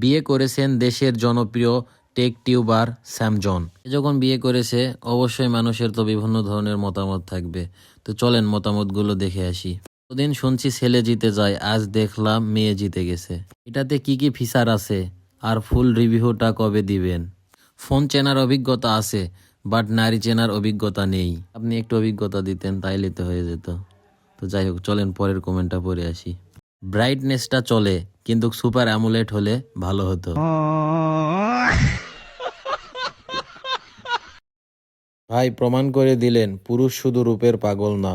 বিয়ে করেছেন দেশের জনপ্রিয় টেক টিউবার স্যাম জন। যখন বিয়ে করেছে অবশ্যই মানুষের তো বিভিন্ন ধরনের মতামত থাকবে, তো চলেন মতামতগুলো দেখে আসি। ওদিন শুনছি ছেলে জিতে যায়, আজ দেখলাম মেয়ে জিতে গেছে। এটাতে কি কি ফিচার আছে আর ফুল রিভিউটা কবে দিবেন? ফোন চেনার অভিজ্ঞতা আছে বাট নারী চেনার অভিজ্ঞতা নেই। আপনি একটু অভিজ্ঞতা দিতেন তাইলে তো হয়ে যেত। তো যাই হোক, চলেন পরের কমেন্টটা পড়ে আসি। ব্রাইটনেসটা চলে কিন্তু সুপার অ্যামুলেট হলে ভালো হতো। ভাই প্রমাণ করে দিলেন পুরুষ শুধু রূপের পাগল না,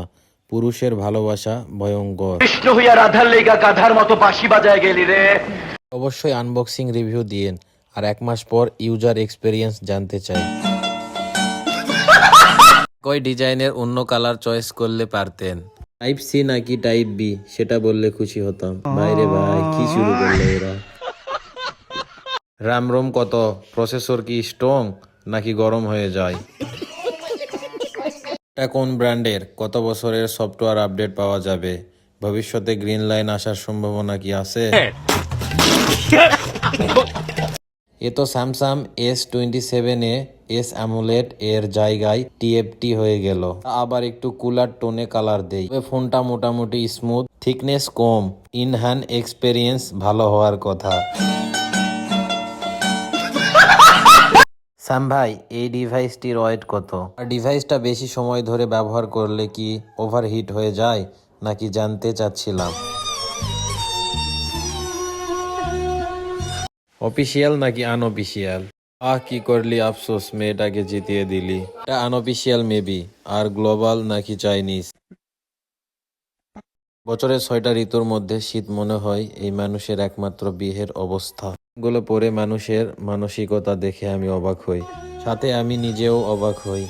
পুরুষের ভালোবাসা ভয়ঙ্কর। কৃষ্ণ হইয়া রাধার লেগা গাধার মতো বাঁশি বাজায় গেলি রে। অবশ্যই আনবক্সিং রিভিউ দিয়েন, আর 1 মাস পর ইউজার এক্সপিরিয়েন্স জানতে চাই। কয় ডিজাইনের অন্য কালার চয়েস করলে পারতেন? টাইপ সি নাকি টাইপ বি সেটা বললে খুশি হতাম। বাইরে ভাই কি শুরু করলো এরা। RAM ROM কত? প্রসেসর কি স্ট্রং নাকি গরম হয়ে যায়? এটা কোন ব্র্যান্ডের? কত বছরের সফটওয়্যার আপডেট পাওয়া যাবে? ভবিষ্যতে গ্রিন লাইন আসার সম্ভাবনা কি আছে? এ তো Samsung S27 A S amulet এর জায়গায় TFT হয়ে গেল। আবার একটু কুলার টোনে কালার দেই, তবে ফোনটা মোটামুটি smooth, thickness com, in hand experience ভালো হওয়ার কথা। স্যাম ভাই এই ডিভাইসটির ওয়েট কত? আর ডিভাইসটা বেশি সময় ধরে ব্যবহার করলে কি ওভারহিট হয়ে যায় নাকি জানতে চাচ্ছিলাম। অফিসিয়াল নাকি আনঅফিসিয়াল? কি করলি আফসোস, মেয়েটাকে জিতিয়ে দিলি। এটা আনঅফিসিয়াল মেবি। আর গ্লোবাল নাকি চাইনিজ? বছরের 6টা ঋতুর মধ্যে শীত মনে হয় এই মানুষের একমাত্র বিয়ের অবস্থা। গুলো পরে মানুষের মানসিকতা দেখে আমি অবাক হই, সাথে আমি নিজেও অবাক হই।